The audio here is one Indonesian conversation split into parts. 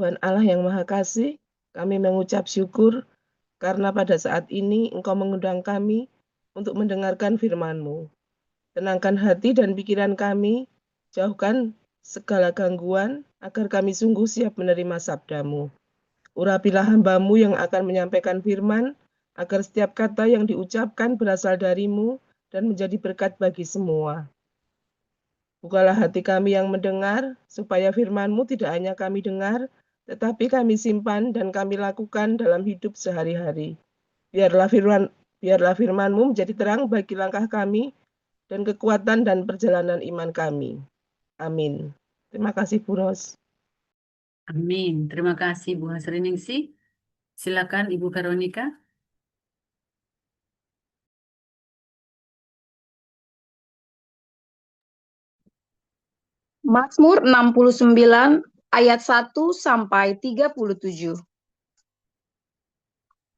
Tuhan Allah yang Maha Kasih, kami mengucap syukur karena pada saat ini Engkau mengundang kami untuk mendengarkan firman-Mu. Tenangkan hati dan pikiran kami, jauhkan segala gangguan, agar kami sungguh siap menerima sabda-Mu. Urapilah hamba-Mu yang akan menyampaikan firman, agar setiap kata yang diucapkan berasal dari-Mu dan menjadi berkat bagi semua. Bukalah hati kami yang mendengar, supaya firman-Mu tidak hanya kami dengar, tetapi kami simpan dan kami lakukan dalam hidup sehari-hari. Biarlah firman-Mu menjadi terang bagi langkah kami dan kekuatan dan perjalanan iman kami. Amin. Terima kasih, Bu Ros. Amin. Terima kasih Bu Hasriningsih. Silakan Ibu Veronica. Mazmur 69 ayat 1 sampai 37.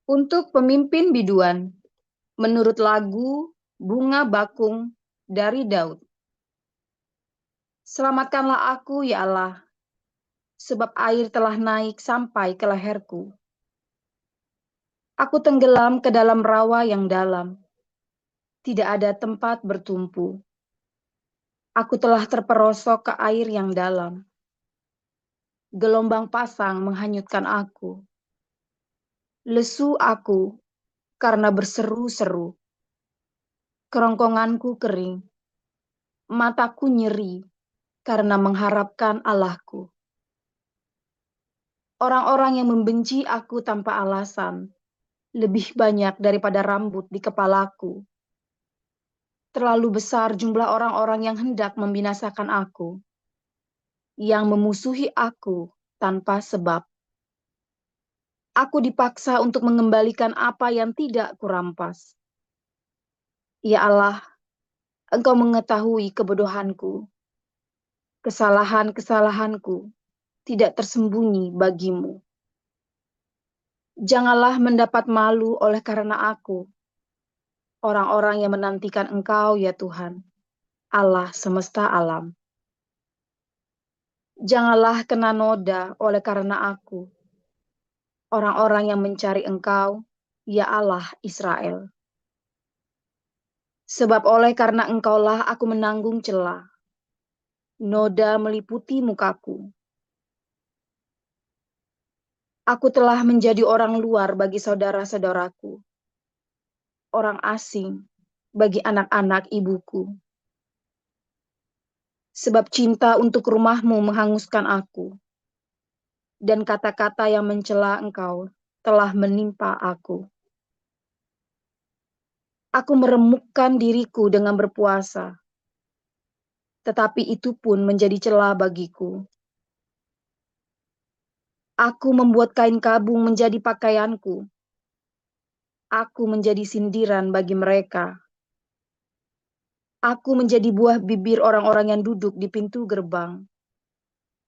Untuk pemimpin biduan, menurut lagu Bunga Bakung dari Daud. Selamatkanlah aku, ya Allah, sebab air telah naik sampai ke leherku. Aku tenggelam ke dalam rawa yang dalam. Tidak ada tempat bertumpu. Aku telah terperosok ke air yang dalam. Gelombang pasang menghanyutkan aku. Lesu aku karena berseru-seru. Kerongkonganku kering. Mataku nyeri karena mengharapkan Allahku. Orang-orang yang membenci aku tanpa alasan lebih banyak daripada rambut di kepalaku. Terlalu besar jumlah orang-orang yang hendak membinasakan aku, yang memusuhi aku tanpa sebab. Aku dipaksa untuk mengembalikan apa yang tidak kurampas. Ya Allah, Engkau mengetahui kebodohanku. Kesalahan-kesalahanku tidak tersembunyi bagimu. Janganlah mendapat malu oleh karena aku, orang-orang yang menantikan Engkau, ya Tuhan, Allah semesta alam. Janganlah kena noda oleh karena aku, orang-orang yang mencari Engkau, ya Allah Israel. Sebab oleh karena Engkaulah aku menanggung cela, noda meliputi mukaku. Aku telah menjadi orang luar bagi saudara-saudaraku, orang asing bagi anak-anak ibuku. Sebab cinta untuk rumah-Mu menghanguskan aku, dan kata-kata yang mencela Engkau telah menimpa aku. Aku meremukkan diriku dengan berpuasa, tetapi itu pun menjadi cela bagiku. Aku membuat kain kabung menjadi pakaianku. Aku menjadi sindiran bagi mereka. Aku menjadi buah bibir orang-orang yang duduk di pintu gerbang.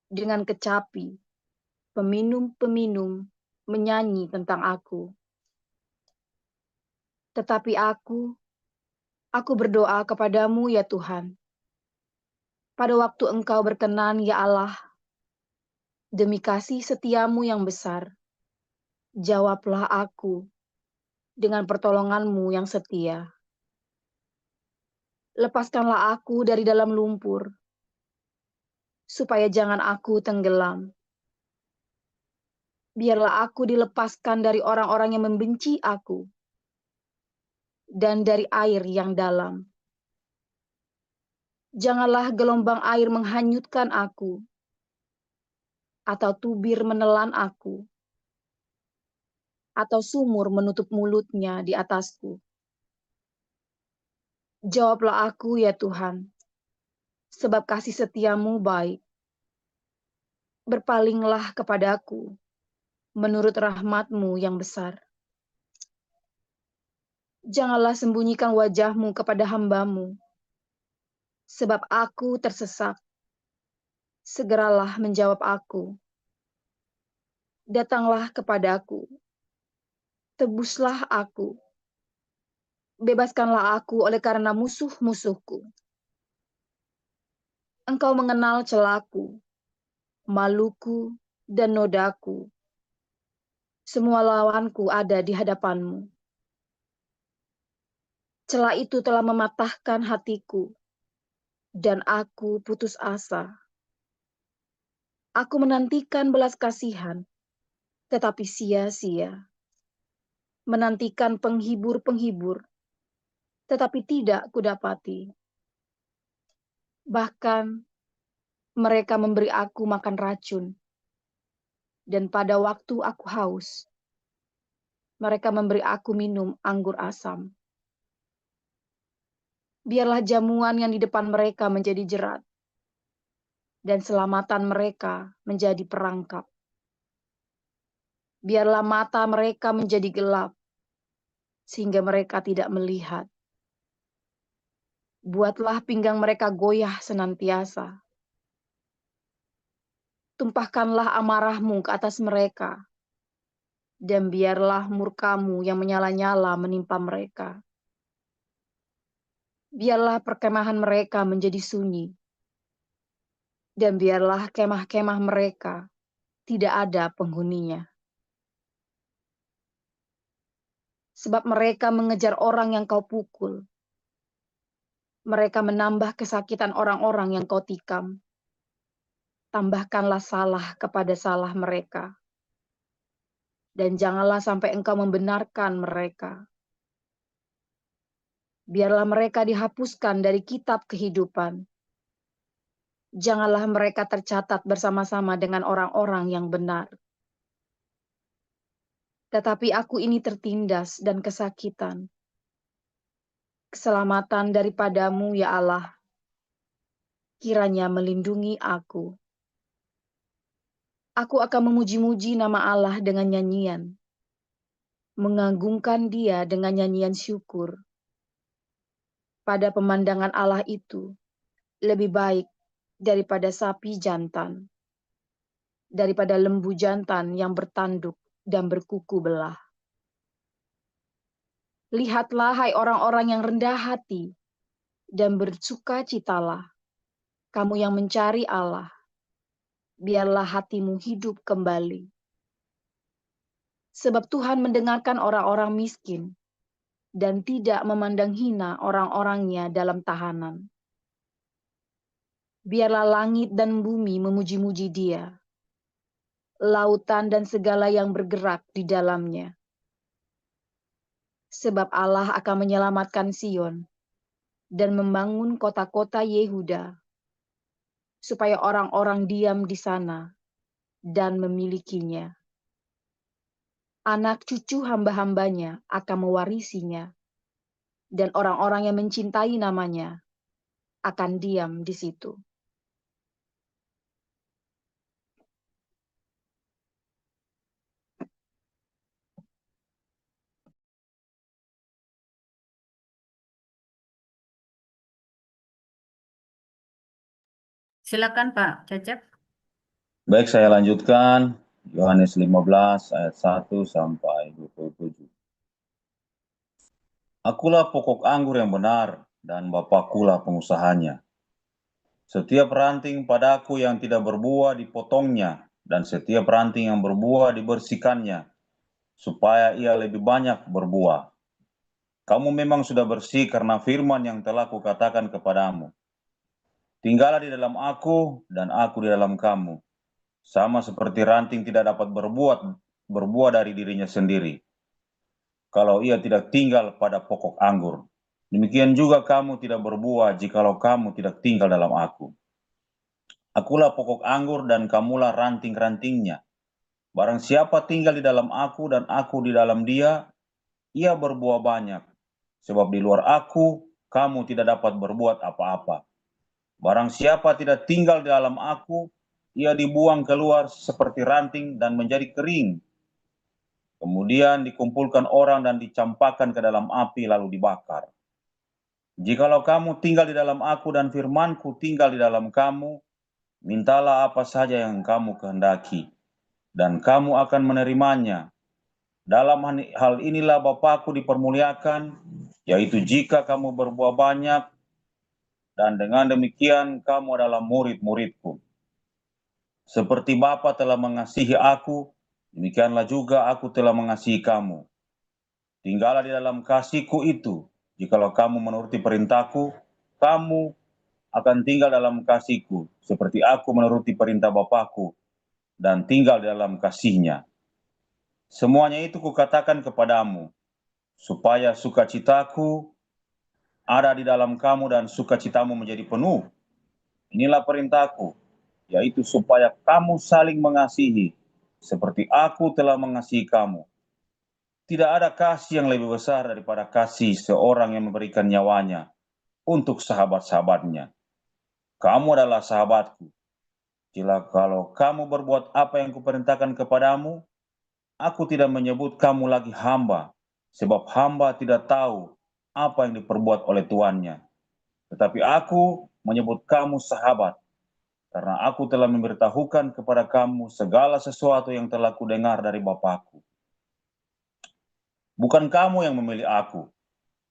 Dengan kecapi, peminum-peminum menyanyi tentang aku. Tetapi aku berdoa kepadamu, ya Tuhan. Pada waktu Engkau berkenan, ya Allah, demi kasih setiamu yang besar, jawablah aku dengan pertolongan-Mu yang setia. Lepaskanlah aku dari dalam lumpur, supaya jangan aku tenggelam. Biarlah aku dilepaskan dari orang-orang yang membenci aku, dan dari air yang dalam. Janganlah gelombang air menghanyutkan aku, atau tubir menelan aku, atau sumur menutup mulutnya di atasku. Jawablah aku, ya Tuhan, sebab kasih setiamu baik. Berpalinglah kepadaku menurut rahmat-Mu yang besar. Janganlah sembunyikan wajah-Mu kepada hamba-Mu, sebab aku tersesat. Segeralah menjawab aku. Datanglah kepadaku. Tebuslah aku. Bebaskanlah aku oleh karena musuh-musuhku. Engkau mengenal celaku, maluku, dan nodaku. Semua lawanku ada di hadapanmu. Celah itu telah mematahkan hatiku, dan aku putus asa. Aku menantikan belas kasihan, tetapi sia-sia. Menantikan penghibur-penghibur, tetapi tidak kudapati. Bahkan mereka memberi aku makan racun, dan pada waktu aku haus, mereka memberi aku minum anggur asam. Biarlah jamuan yang di depan mereka menjadi jerat, dan selamatan mereka menjadi perangkap. Biarlah mata mereka menjadi gelap, sehingga mereka tidak melihat. Buatlah pinggang mereka goyah senantiasa. Tumpahkanlah amarahmu ke atas mereka, dan biarlah murkamu yang menyala-nyala menimpa mereka. Biarlah perkemahan mereka menjadi sunyi, dan biarlah kemah-kemah mereka tidak ada penghuninya. Sebab mereka mengejar orang yang kau pukul. Mereka menambah kesakitan orang-orang yang kau tikam. Tambahkanlah salah kepada salah mereka. Dan janganlah sampai engkau membenarkan mereka. Biarlah mereka dihapuskan dari kitab kehidupan. Janganlah mereka tercatat bersama-sama dengan orang-orang yang benar. Tetapi aku ini tertindas dan kesakitan. Keselamatan daripadamu, ya Allah, kiranya melindungi aku. Aku akan memuji-muji nama Allah dengan nyanyian, mengagungkan Dia dengan nyanyian syukur. Pada pemandangan Allah itu, lebih baik daripada sapi jantan, daripada lembu jantan yang bertanduk dan berkuku belah. Lihatlah, hai orang-orang yang rendah hati, dan bersukacitalah, kamu yang mencari Allah. Biarlah hatimu hidup kembali. Sebab Tuhan mendengarkan orang-orang miskin, dan tidak memandang hina orang-orangnya dalam tahanan. Biarlah langit dan bumi memuji-muji Dia, lautan dan segala yang bergerak di dalamnya. Sebab Allah akan menyelamatkan Sion dan membangun kota-kota Yehuda, supaya orang-orang diam di sana dan memilikinya. Anak cucu hamba-hambanya akan mewarisinya, dan orang-orang yang mencintai namanya akan diam di situ. Silakan Pak Cecep. Baik, saya lanjutkan. Yohanes 15 ayat 1 sampai 27. Akulah pokok anggur yang benar, dan Bapakulah pengusahanya. Setiap ranting padaku yang tidak berbuah dipotongnya, dan setiap ranting yang berbuah dibersihkannya, supaya ia lebih banyak berbuah. Kamu memang sudah bersih karena firman yang telah kukatakan kepadamu. Tinggallah di dalam aku, dan aku di dalam kamu. Sama seperti ranting tidak dapat berbuah dari dirinya sendiri, kalau ia tidak tinggal pada pokok anggur. Demikian juga kamu tidak berbuah jikalau kamu tidak tinggal dalam aku. Akulah pokok anggur dan kamulah ranting-rantingnya. Barang siapa tinggal di dalam aku dan aku di dalam dia, ia berbuah banyak. Sebab di luar aku, kamu tidak dapat berbuat apa-apa. Barang siapa tidak tinggal di dalam aku, ia dibuang keluar seperti ranting dan menjadi kering. Kemudian dikumpulkan orang dan dicampakkan ke dalam api lalu dibakar. Jikalau kamu tinggal di dalam aku dan firmanku tinggal di dalam kamu, mintalah apa saja yang kamu kehendaki, dan kamu akan menerimanya. Dalam hal inilah Bapakku dipermuliakan, yaitu jika kamu berbuah banyak, dan dengan demikian kamu adalah murid-muridku. Seperti Bapa telah mengasihi aku, demikianlah juga aku telah mengasihi kamu. Tinggallah di dalam kasih-Ku itu. Jikalau kamu menuruti perintah-Ku, kamu akan tinggal dalam kasih-Ku, seperti aku menuruti perintah Bapa-Ku dan tinggal di dalam kasih-Nya. Semuanya itu Kukatakan kepadamu, supaya sukacita-Ku ada di dalam kamu dan sukacitamu menjadi penuh. Inilah perintah-Ku, yaitu supaya kamu saling mengasihi, seperti aku telah mengasihi kamu. Tidak ada kasih yang lebih besar daripada kasih seorang yang memberikan nyawanya untuk sahabat-sahabatnya. Kamu adalah sahabatku. Kalau kamu berbuat apa yang Kuperintahkan kepadamu, aku tidak menyebut kamu lagi hamba, sebab hamba tidak tahu apa yang diperbuat oleh tuannya. Tetapi aku menyebut kamu sahabat, karena aku telah memberitahukan kepada kamu segala sesuatu yang telah Kudengar dari Bapa-Ku. Bukan kamu yang memilih aku,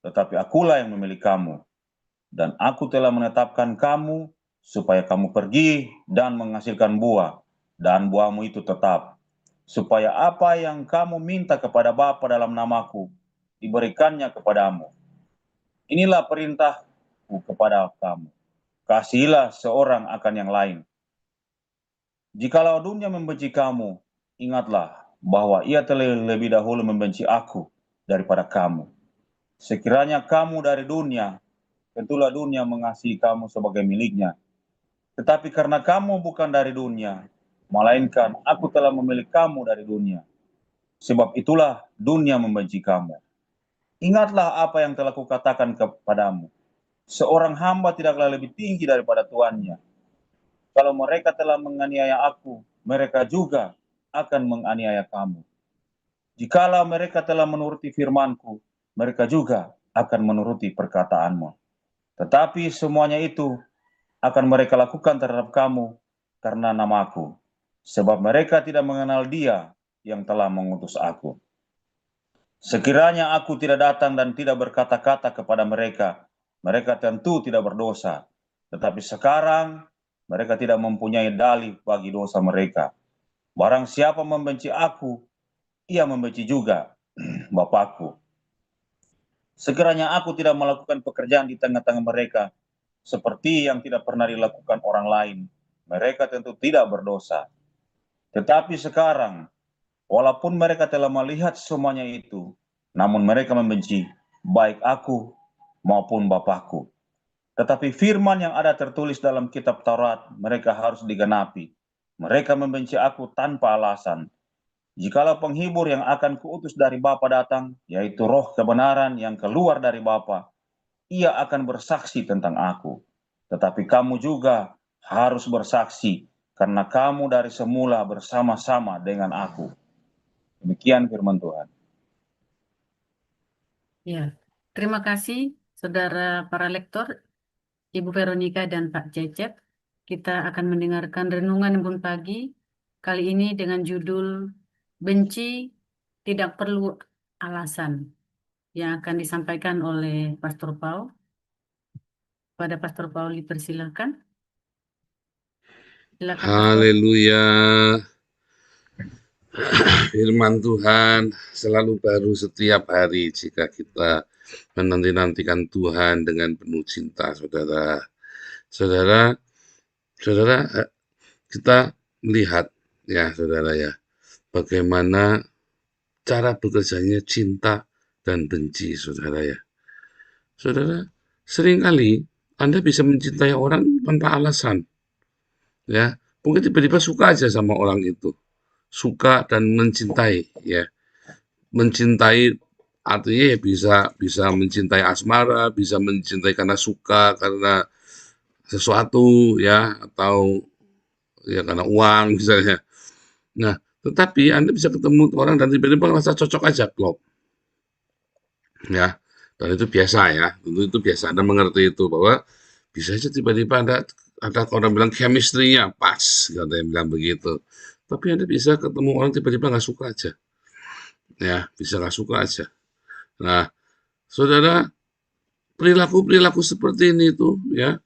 tetapi akulah yang memilih kamu. Dan aku telah menetapkan kamu supaya kamu pergi dan menghasilkan buah, dan buahmu itu tetap. Supaya apa yang kamu minta kepada Bapa dalam namaku, diberikannya kepadamu. Inilah perintahku kepada kamu. Kasihilah seorang akan yang lain. Jikalau dunia membenci kamu, ingatlah bahwa ia telah lebih dahulu membenci aku daripada kamu. Sekiranya kamu dari dunia, tentulah dunia mengasihi kamu sebagai miliknya. Tetapi karena kamu bukan dari dunia, melainkan aku telah memilih kamu dari dunia. Sebab itulah dunia membenci kamu. Ingatlah apa yang telah Kukatakan kepadamu. Seorang hamba tidaklah lebih tinggi daripada tuannya. Kalau mereka telah menganiaya aku, mereka juga akan menganiaya kamu. Jikalau mereka telah menuruti firman-Ku, mereka juga akan menuruti perkataan-Mu. Tetapi semuanya itu akan mereka lakukan terhadap kamu karena nama-Ku, sebab mereka tidak mengenal Dia yang telah mengutus aku. Sekiranya aku tidak datang dan tidak berkata-kata kepada mereka, mereka tentu tidak berdosa. Tetapi sekarang mereka tidak mempunyai dalih bagi dosa mereka. Barang siapa membenci aku, ia membenci juga Bapa-Ku. Sekiranya aku tidak melakukan pekerjaan di tengah-tengah mereka, seperti yang tidak pernah dilakukan orang lain, mereka tentu tidak berdosa. Tetapi sekarang, walaupun mereka telah melihat semuanya itu, namun mereka membenci baik aku maupun Bapa-Ku. Tetapi firman yang ada tertulis dalam kitab Taurat, mereka harus digenapi. Mereka membenci aku tanpa alasan. Jikalau penghibur yang akan kuutus dari Bapa datang, yaitu roh kebenaran yang keluar dari Bapa, ia akan bersaksi tentang aku. Tetapi kamu juga harus bersaksi, karena kamu dari semula bersama-sama dengan aku. Demikian firman Tuhan. Ya, terima kasih saudara para lektor, Ibu Veronica dan Pak Cecep. Kita akan mendengarkan renungan embun pagi kali ini dengan judul Benci Tidak Perlu Alasan, yang akan disampaikan oleh Pastor Paul. Pada Pastor Paul dipersilakan. Silakan, Pastor. Haleluya. Firman Tuhan selalu baru setiap hari jika kita menanti-nantikan Tuhan dengan penuh cinta, saudara. Saudara, kita melihat ya, saudara ya, bagaimana cara bekerjanya cinta dan benci, saudara ya. Saudara, seringkali Anda bisa mencintai orang tanpa alasan. Ya, mungkin tiba-tiba suka aja sama orang itu. Suka dan mencintai, ya. Mencintai artinya ya bisa mencintai asmara, bisa mencintai karena suka, karena sesuatu ya, atau ya karena uang misalnya. Nah, tetapi Anda bisa ketemu orang dan tiba-tiba merasa cocok aja, klop. Ya, dan itu biasa ya, tentu itu biasa. Anda mengerti itu bahwa bisa aja tiba-tiba ada orang bilang chemistry-nya pas, ada yang bilang begitu. Tapi Anda bisa ketemu orang tiba-tiba nggak suka aja. Ya, bisa nggak suka aja. Nah, saudara, perilaku-perilaku seperti ini tuh ya,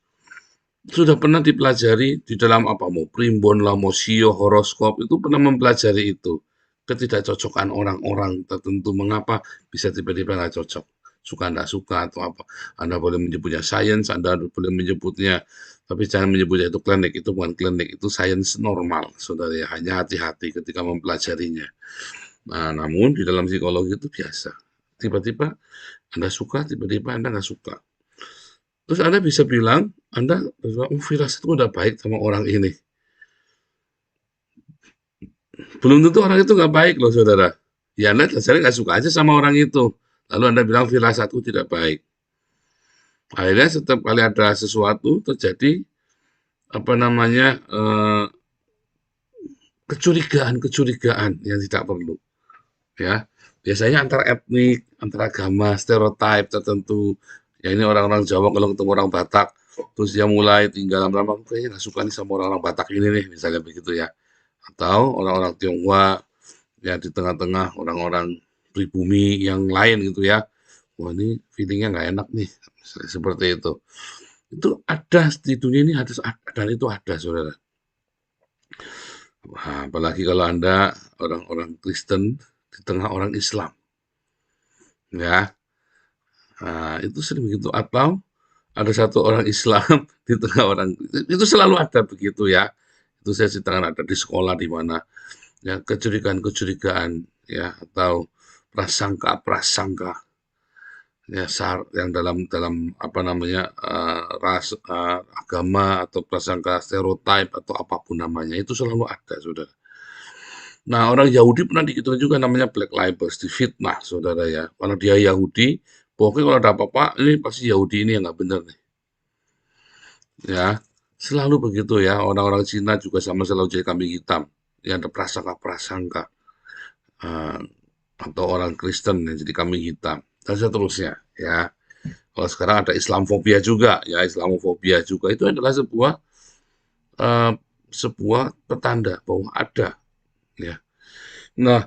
sudah pernah dipelajari di dalam apa, mau primbon lah, mau sio, horoskop, itu pernah mempelajari itu. Ketidakcocokan orang-orang tertentu, mengapa bisa tiba-tiba nggak cocok. Suka nggak suka atau apa. Anda boleh menyebutnya sains, Anda boleh menyebutnya, tapi jangan menyebutnya itu klinik, itu bukan klinik, itu sains normal, saudara ya. Hanya hati-hati ketika mempelajarinya. Nah, namun di dalam psikologi itu biasa. Tiba-tiba Anda suka, tiba-tiba Anda nggak suka. Terus Anda bisa bilang, Anda, firasatku udah baik sama orang ini. Belum tentu orang itu nggak baik loh, saudara. Ya, Anda dasarnya nggak suka aja sama orang itu. Lalu Anda bilang firasatku tidak baik. Akhirnya setiap kali ada sesuatu terjadi, apa namanya, kecurigaan-kecurigaan yang tidak perlu. Ya, biasanya antar etnik, antar agama, stereotip tertentu. Ya ini orang-orang Jawa kalau ketemu orang Batak, terus dia mulai tinggal lama-lama, kayaknya nggak suka nih sama orang-orang Batak ini nih, misalnya begitu ya. Atau orang-orang Tionghoa, ya di tengah-tengah orang-orang pribumi yang lain gitu ya. Wah ini feelingnya nggak enak nih, misalnya seperti itu. Itu ada di dunia ini, ada, dan itu ada, saudara. Wah, apalagi kalau Anda orang-orang Kristen di tengah orang Islam, ya. Nah, itu sering begitu. Atau ada satu orang Islam di tengah orang, itu selalu ada begitu ya. Itu saya ceritakan ada di sekolah di mana ya kecurigaan-kecurigaan ya atau prasangka-prasangka ya yang dalam dalam apa namanya ras agama atau prasangka stereotip atau apapun namanya itu selalu ada, saudara. Nah, orang Yahudi pernah dikituin juga namanya Black Libels, difitnah, saudara ya. Kalau dia Yahudi, pokoknya kalau ada apa-apa, ini pasti Yahudi ini yang nggak benar nih. Ya, selalu begitu ya. Orang-orang Cina juga sama selalu jadi kambing hitam. Ya, ada prasangka-prasangka. Eh, atau orang Kristen yang jadi kambing hitam. Dan seterusnya. Ya, kalau sekarang ada Islamofobia juga. Ya, Islamofobia juga. Itu adalah eh, sebuah petanda bahwa ada. Ya. Nah,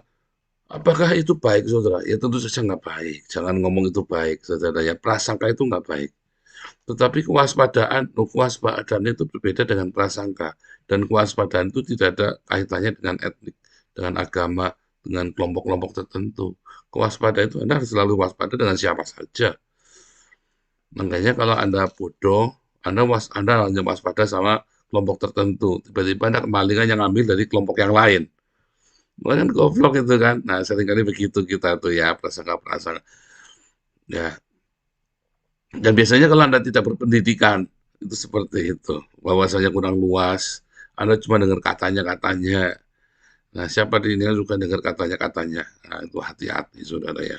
apakah itu baik, saudara? Ya tentu saja nggak baik. Jangan ngomong itu baik, saudara. Ya prasangka itu nggak baik. Tetapi kewaspadaan itu berbeda dengan prasangka. Dan kewaspadaan itu tidak ada kaitannya dengan etnik, dengan agama, dengan kelompok-kelompok tertentu. Kewaspadaan itu Anda harus selalu waspada dengan siapa saja. Makanya kalau Anda bodoh, Anda hanya waspada sama kelompok tertentu. Tiba-tiba Anda kemalingan yang ambil dari kelompok yang lain. Kan goblok itu kan. Nah, seringkali begitu kita tuh ya, prasangka-prasangka. Ya, dan biasanya kalau Anda tidak berpendidikan, itu seperti itu. Wawasannya kurang luas, Anda cuma dengar katanya-katanya. Nah, siapa di ini yang suka dengar katanya-katanya? Nah, itu hati-hati, saudara ya.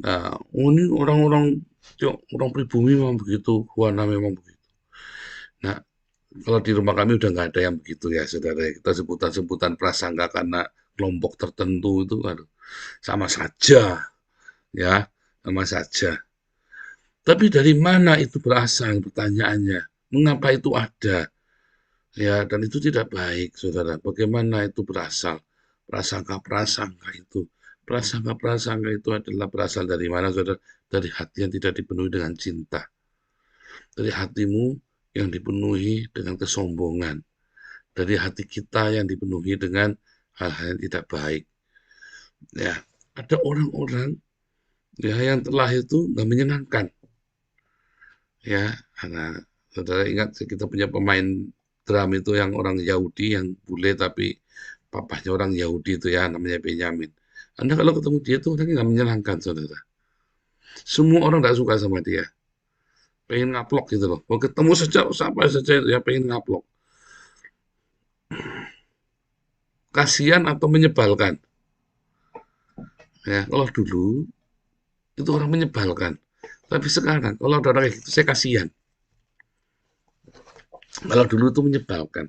Nah, ini orang-orang orang pribumi memang begitu, Wana memang begitu. Nah, kalau di rumah kami udah nggak ada yang begitu ya, saudara. Kita sebutan-sebutan prasangka karena kelompok tertentu itu, aduh, sama saja, ya, sama saja. Tapi dari mana itu berasal pertanyaannya? Mengapa itu ada? Ya, dan itu tidak baik, saudara. Bagaimana itu berasal? Prasangka-prasangka itu. Prasangka-prasangka itu adalah berasal dari mana, saudara? Dari hati yang tidak dipenuhi dengan cinta. Dari hatimu yang dipenuhi dengan kesombongan. Dari hati kita yang dipenuhi dengan hal-hal yang tidak baik. Ya, ada orang-orang ya yang telah itu nggak menyenangkan. Ya, nah, saudara ingat kita punya pemain drum itu yang orang Yahudi yang bule tapi papahnya orang Yahudi itu ya namanya Benyamin. Anda kalau ketemu dia tuh orangnya nggak menyenangkan, saudara. Semua orang nggak suka sama dia. Pengen ngaplok gitu loh. Mau ketemu saja siapa saja ya pengen ngaplok. Kasihan atau menyebalkan. Ya, kalau dulu itu orang menyebalkan. Tapi sekarang kalau ada orang kayak gitu saya kasihan. Kalau dulu itu menyebalkan.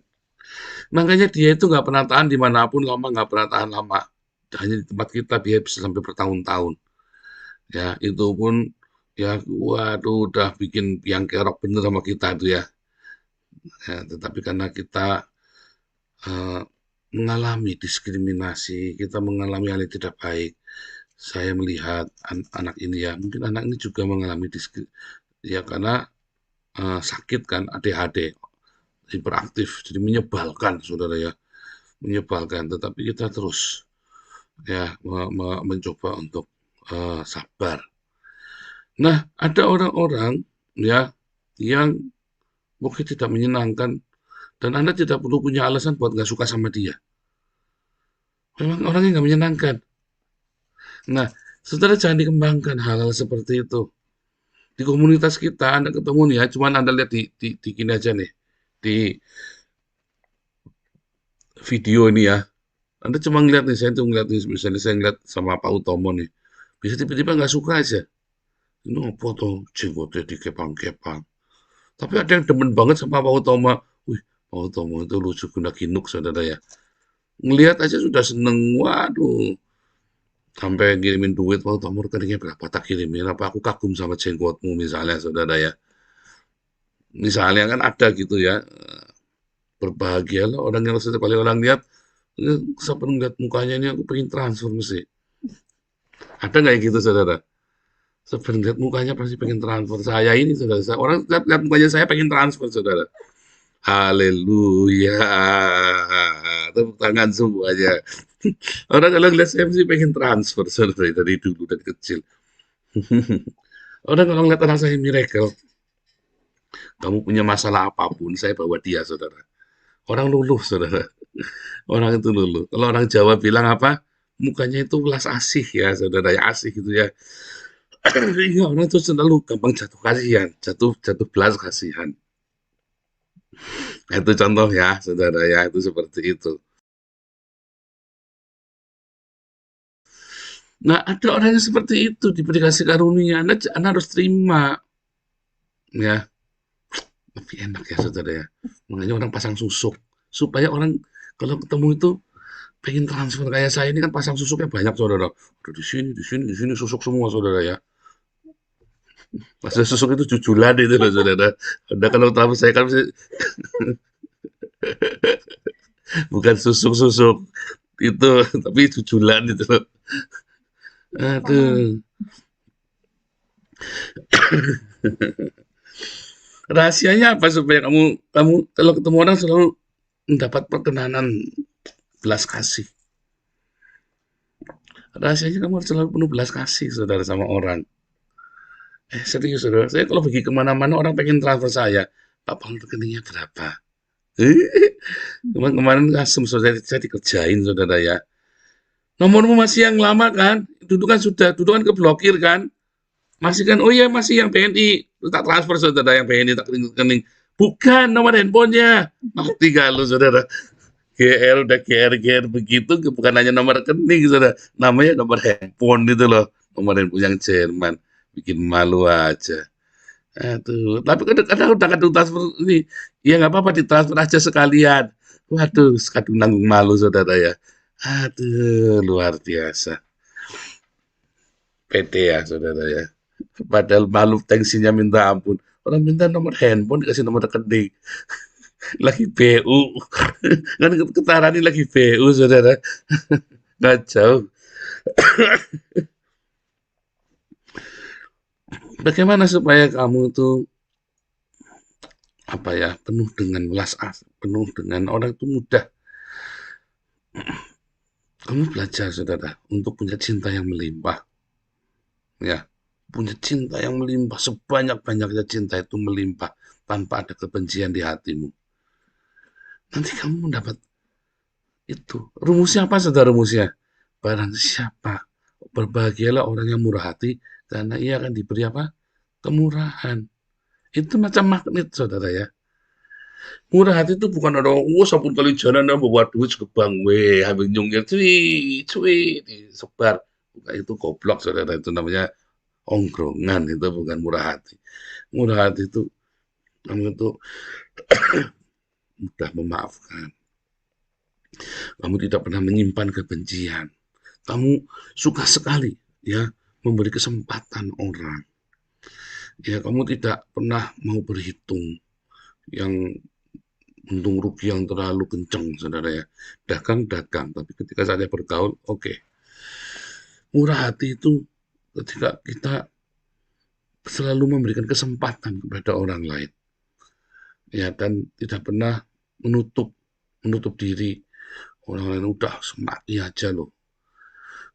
Makanya dia itu nggak pernah tahan dimanapun lama, nggak pernah tahan lama. Hanya di tempat kita dia bisa sampai bertahun-tahun. Ya, itu pun ya waduh udah bikin yang kerok bener sama kita itu ya. Ya, tetapi karena kita eh, mengalami diskriminasi, kita mengalami hal yang tidak baik. Saya melihat anak ini ya, mungkin anak ini juga mengalami diskriminasi ya karena sakit kan, ADHD, hiperaktif, jadi menyebalkan, saudara ya, menyebalkan. Tetapi kita terus ya mencoba untuk sabar. Nah, ada orang-orang ya yang mungkin tidak menyenangkan dan Anda tidak perlu punya alasan buat nggak suka sama dia. Memang orangnya nggak menyenangkan. Nah, saudara jangan dikembangkan hal-hal seperti itu. Di komunitas kita Anda ketemu nih ya, cuman Anda lihat di gini aja nih, di video ini ya. Anda cuma ngeliat nih, saya tuh ngeliat nih, misalnya saya ngeliat sama Pak Utomo nih, bisa tiba-tiba nggak suka aja. Ini apa tuh jenggotnya dikepang-kepang. Tapi ada yang demen banget sama Pak Utomo. Wih, Pak Utomo itu lucu guna ginuk, saudara ya. Ngelihat aja sudah seneng, waduh. Sampai ngirimin duit, Pak Utomo rekeningnya berapa tak kirimin, apa aku kagum sama jenggotmu misalnya, saudara ya. Misalnya kan ada gitu ya, berbahagialah orang yang setiap kali orang lihat, saya pernah lihat mukanya ini aku pengen transfer mesti. Ada nggak yang gitu, saudara? Saya lihat mukanya pasti pengen transfer. Saya ini, saudara, orang lihat mukanya saya pengen transfer, saudara. Haleluya. Tepuk tangan semuanya. Orang kalau lihat saya mesti pengen transfer, saudara, dari dulu, dari kecil. Orang kalau ngeliat anak saya miracle, kamu punya masalah apapun, saya bawa dia, saudara. Orang luluh, saudara. Orang itu luluh. Kalau orang Jawa bilang apa? Mukanya itu belas asih ya, saudara. Ya asih gitu ya. Iya, orang itu selalu gampang jatuh kasihan. Jatuh belas kasihan. Itu contoh ya, saudara ya. Itu seperti itu. Nah, ada orang yang seperti itu, diberi kasih karunia. Anda harus terima. Ya, lebih enak ya, saudara ya. Makanya orang pasang susuk. Supaya orang kalau ketemu itu pengen transfer kayak saya ini kan pasang susuknya banyak, saudara. Udah di sini susuk semua, saudara ya. Pasang susuk itu jujulan itu loh, saudara. Anda kalau transfer saya kan bukan susuk-susuk itu, tapi jujulan itu loh. Aduh. Rahasianya apa supaya kamu kalau ketemu orang selalu mendapat perkenanan belas kasih. Rahasianya kamu harus selalu penuh belas kasih, saudara, sama orang. Serius, saudara. Saya kalau pergi kemana-mana orang pengen transfer saya. Pak, bang rekeningnya berapa? Kemarin asem, saudara, saya dikerjain, saudara ya. Nomormu masih yang lama kan? Dulu kan keblokir kan? Masih kan? Oh iya, masih yang BNI. Tak transfer, saudara, yang BNI tak rekening. Bukan nomor handphonenya. Mati kalau, saudara. GR udah GR begitu, bukan hanya nomor rekening, saudara. Namanya nomor handphone itu loh. Nomor handphone yang Jerman. Bikin malu aja. Aduh, tapi kadang-kadang udah kadung transfer ini. Ya nggak apa-apa, ditransfer aja sekalian. Waduh, kadung nanggung malu, saudara ya. Aduh, luar biasa. PT ya, saudara ya. Padahal malu tensinya minta ampun. Orang minta nomor handphone, dikasih nomor rekening. Lagi BU. Kan ketara ini lagi BU, saudara. Kacau. Bagaimana supaya kamu tuh apa ya, penuh dengan welas asih, penuh dengan orang itu mudah. Kamu belajar, saudara, untuk punya cinta yang melimpah. Ya, punya cinta yang melimpah, sebanyak-banyaknya cinta itu melimpah tanpa ada kebencian di hatimu. Nanti kamu mendapat itu. Rumusnya apa, saudara? Rumusnya barang siapa berbahagialah orang yang murah hati karena ia akan diberi apa? Kemurahan. Itu macam magnet, saudara ya. Murah hati itu bukan ada, sabun kali jalan bawa duit ke bank, ambil nyungir, cuy, disebar. Bukan, itu goblok, saudara. Itu namanya ongkrongan, itu bukan murah hati. Murah hati itu, kamu itu mudah memaafkan. Kamu tidak pernah menyimpan kebencian. Kamu suka sekali ya memberi kesempatan orang. Ya, kamu tidak pernah mau berhitung yang untung rugi yang terlalu kencang, saudara ya. Dagang, tapi ketika saatnya bergaul, oke. Murah hati itu ketika kita selalu memberikan kesempatan kepada orang lain. ya, dan tidak pernah menutup diri. Orang lain udah semati aja loh.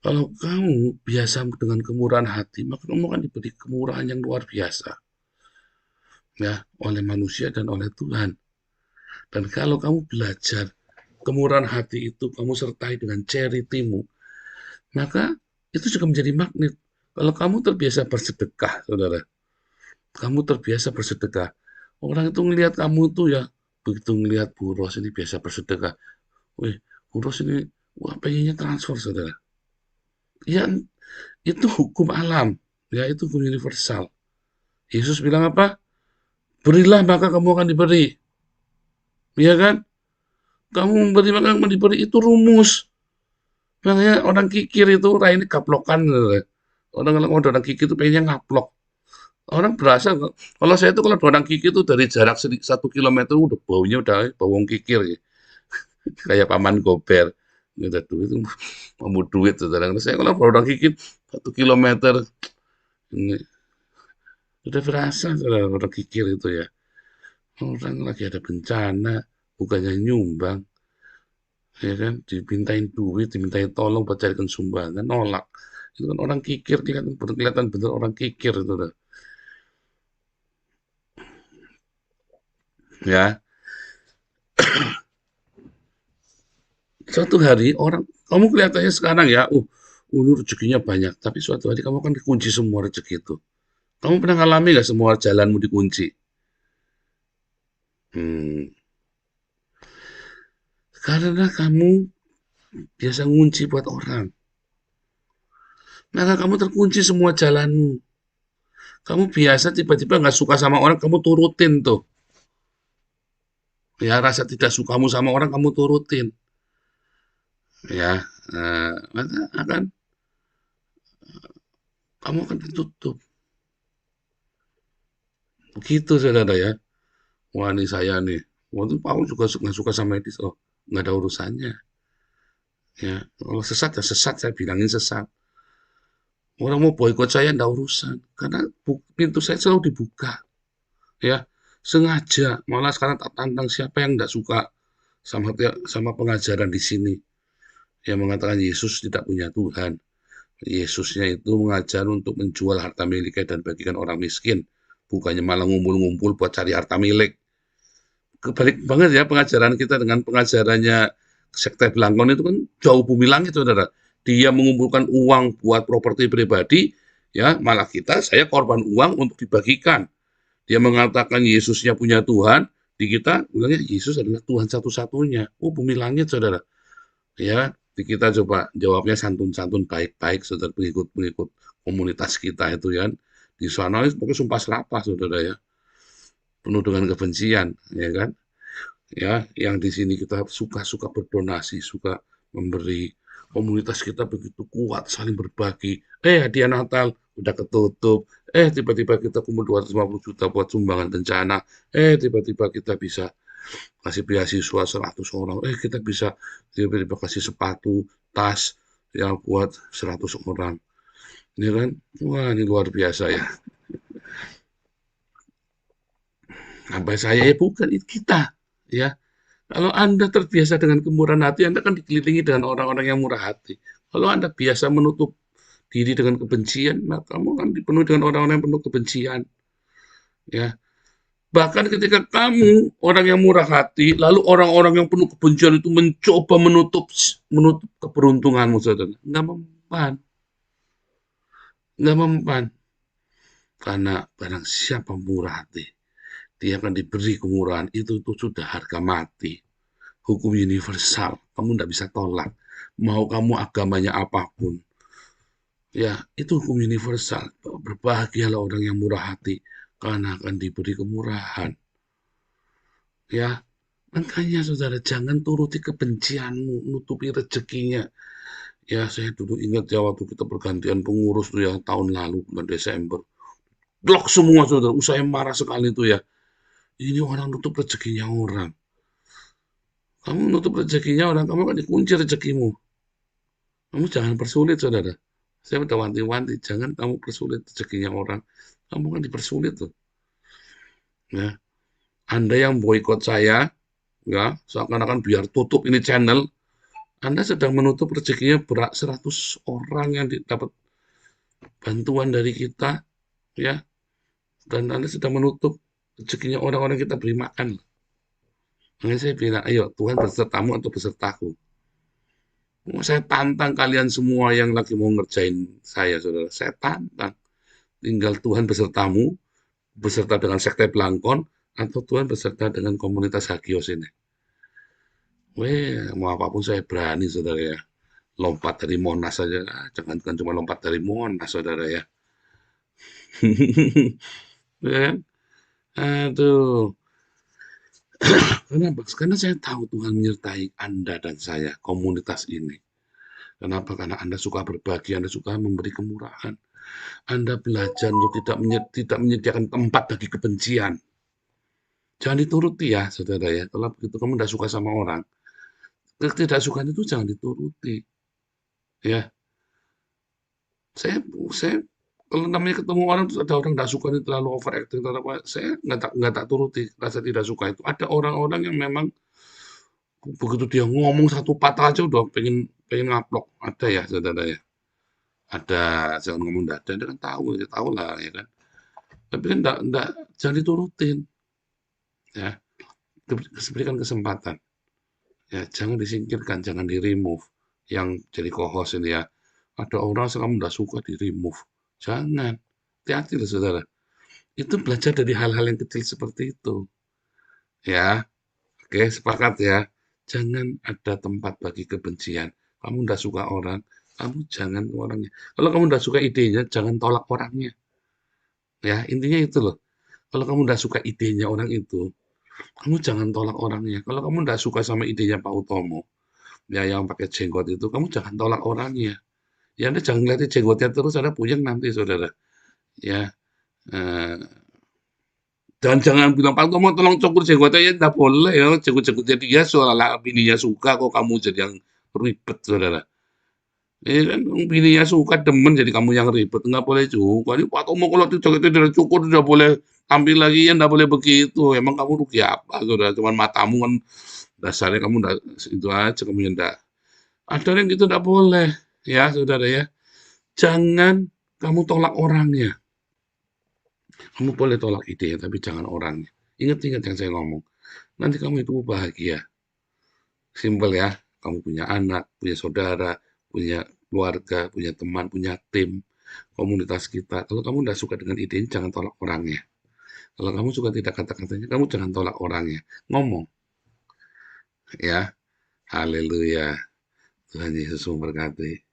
Kalau kamu biasa dengan kemurahan hati, maka kamu akan diberi kemurahan yang luar biasa, ya, oleh manusia dan oleh Tuhan. Dan kalau kamu belajar kemurahan hati itu, kamu sertai dengan charity-mu, maka itu juga menjadi magnet. Kalau kamu terbiasa bersedekah, saudara, kamu terbiasa bersedekah. Orang itu ngelihat kamu tuh ya, begitu ngelihat Bu Ros ini biasa bersedekah. Wih, Bu Ros ini, wah pengennya transfer, saudara. Ya, itu hukum alam. Ya, itu hukum universal. Yesus bilang apa? Berilah maka kamu akan diberi. Iya kan? Kamu memberi maka kamu diberi. Itu rumus. Makanya orang kikir itu, ini kaplokan. Orang orang kikir itu pengennya ngaplok. Orang berasa, kalau saya itu kalau orang kikir itu dari jarak 1 kilometer udah baunya udah bawang kikir. Ya. Kayak paman gober. Udah duit itu mau duit. Saya kalau orang kikir 1 kilometer ini udah berasa orang kikir itu ya. Orang lagi ada bencana, bukannya nyumbang, ya kan? Dimintain duit, dimintain tolong buat carikan sumbangan, nolak. Itu kan orang kikir, kelihatan bener orang kikir itu dah. Ya, suatu hari orang, kamu kelihatannya sekarang ya, ini rezekinya banyak, tapi suatu hari kamu akan dikunci semua rezeki itu. Kamu pernah ngalami nggak semua jalanmu dikunci? Hmm, karena kamu biasa ngunci buat orang, maka kamu terkunci semua jalanmu. Kamu biasa tiba-tiba nggak suka sama orang, kamu turutin tuh. Ya, rasa tidak sukamu sama orang, kamu turutin. Ya, maka kamu akan ditutup. Begitu, saudara ya. Wah, ini saya nih. Waktu Paul juga nggak suka sama Edis. Oh, nggak ada urusannya. Ya, kalau sesat ya sesat, saya bilangin sesat. Orang mau boikot saya nggak urusan. Karena pintu saya selalu dibuka. Ya, sengaja. Malah sekarang tak tantang siapa yang nggak suka sama pengajaran di sini. Yang mengatakan Yesus tidak punya Tuhan. Yesusnya itu mengajar untuk menjual harta miliknya dan bagikan orang miskin. Bukannya malah ngumpul-ngumpul buat cari harta milik. Kebalik banget ya pengajaran kita dengan pengajarannya sekte Blangkon itu kan jauh bumi langit, saudara. Dia mengumpulkan uang buat properti pribadi, ya malah saya korban uang untuk dibagikan. Dia mengatakan Yesusnya punya Tuhan, di kita bilangnya Yesus adalah Tuhan satu-satunya. Oh, bumi langit, saudara. Ya, di kita coba jawabnya santun-santun baik-baik, saudara, pengikut-pengikut komunitas kita itu ya. Di sana pokoknya sumpah serapah, saudara ya. Penuh dengan kebencian, ya kan? Ya, yang di sini kita suka-suka berdonasi, suka memberi. Komunitas kita begitu kuat, saling berbagi. Hadiah Natal udah ketutup. Tiba-tiba kita kumpul 250 juta buat sumbangan bencana. Tiba-tiba kita bisa kasih beasiswa 100 orang. Kita bisa tiba-tiba kasih sepatu, tas yang buat 100 orang. Ini kan, wah ini luar biasa ya. Sampai saya bukan itu kita, ya. Kalau Anda terbiasa dengan kemurahan hati, Anda akan dikelilingi dengan orang-orang yang murah hati. Kalau Anda biasa menutup diri dengan kebencian, maka kamu akan dipenuhi dengan orang-orang yang penuh kebencian. Ya, bahkan ketika kamu orang yang murah hati, lalu orang-orang yang penuh kebencian itu mencoba menutup keberuntunganmu, saudara, nggak mempan, nggak mempan. Karena barang siapa murah hati, dia akan diberi kemurahan. Itu sudah harga mati. Hukum universal, kamu tidak bisa tolak. Mau kamu agamanya apapun. Ya, itu hukum universal. Berbahagialah orang yang murah hati, karena akan diberi kemurahan. Ya, makanya saudara, jangan turuti kebencianmu, nutupi rezekinya. Ya, saya dulu ingat ya waktu kita pergantian pengurus tuh ya tahun lalu, bulan Desember. Blok semua saudara, saya marah sekali tuh ya. Ini orang nutup rezekinya orang. Kamu nutup rezekinya orang, kamu akan dikunci rezekimu. Kamu jangan persulit, saudara. Saya udah wanti-wanti, jangan kamu persulit rezekinya orang. Kamu kan dipersulit tuh. Ya. Anda yang boikot saya, ya, seakan-akan biar tutup ini channel, Anda sedang menutup rezekinya 100 orang yang dapat bantuan dari kita, ya, dan Anda sedang menutup rezekinya orang-orang yang kita beri makan. Makanya saya bilang, ayo Tuhan besertamu atau besertaku. Saya tantang kalian semua yang lagi mau ngerjain saya, saudara. Saya tantang. Tinggal Tuhan besertamu, beserta dengan sekte Blangkon, atau Tuhan beserta dengan komunitas Hagios ini. Mau apapun saya berani, saudara ya. Lompat dari Monas saja, jangankan cuma lompat dari Monas, saudara ya. Ya kan? Aduh. Kenapa? Karena saya tahu Tuhan menyertai Anda dan saya, komunitas ini. Kenapa? Karena Anda suka berbagi, Anda suka memberi kemurahan. Anda belajar untuk tidak menyediakan tempat bagi kebencian. Jangan dituruti ya, saudara ya. Kalau begitu kamu tidak suka sama orang, ketidaksukaan itu jangan dituruti. Ya, saya kalau namanya ketemu orang terus ada orang tidak suka ini terlalu overacting atau apa, saya nggak tak turuti rasa tidak suka itu. Ada orang-orang yang memang begitu dia ngomong satu patah aja udah pengen ngaplok. Ada ya, saudara ya. Ada, jangan ngomong tidak ada, dia kan tahu lah ya kan. Tapi kan enggak, jangan diturutin. Ya, berikan kesempatan. Ya, jangan disingkirkan, jangan di-remove. Yang jadi co-host ini ya, ada orang yang kamu tidak suka di-remove. Jangan. Hati-hati loh, saudara. Itu belajar dari hal-hal yang kecil seperti itu. Ya, oke, sepakat ya. Jangan ada tempat bagi kebencian. Kamu tidak suka orang, kamu jangan orangnya. Kalau kamu tidak suka idenya, jangan tolak orangnya. Ya, intinya itu loh. Kalau kamu tidak suka idenya orang itu, kamu jangan tolak orangnya. Kalau kamu tidak suka sama idenya Pak Utomo, ya yang pakai jenggot itu, kamu jangan tolak orangnya. Ya Anda jangan lihat jenggotnya terus, Anda puyeng nanti, saudara. Ya, eh, dan jangan bilang Pak Utomo tolong cukur jenggotnya, ya tidak boleh ya. Jenggot-jenggotnya dia soalnya bininya suka kok kamu jadi yang ribet, saudara. Ya kan, bininya suka demen jadi kamu yang ribet, nggak boleh juga. Ini Pak Utomo kalau jenggotnya tidak cukur, tidak boleh tampil lagi, ya tidak boleh begitu. Emang kamu rugi apa, saudara? Cuman matamu kan dasarnya kamu enggak, itu aja kamu yang enggak. Ada yang gitu enggak boleh, ya saudara ya. Jangan kamu tolak orangnya. Kamu boleh tolak ide, tapi jangan orangnya. Ingat-ingat yang saya ngomong. Nanti kamu itu bahagia. Simpel ya. Kamu punya anak, punya saudara, punya keluarga, punya teman, punya tim, komunitas kita. Kalau kamu tidak suka dengan idenya, jangan tolak orangnya. Kalau kamu suka tidak kata-katanya, kamu jangan tolak orangnya. Ngomong. Ya. Haleluya. Tuhan Yesus memberkati.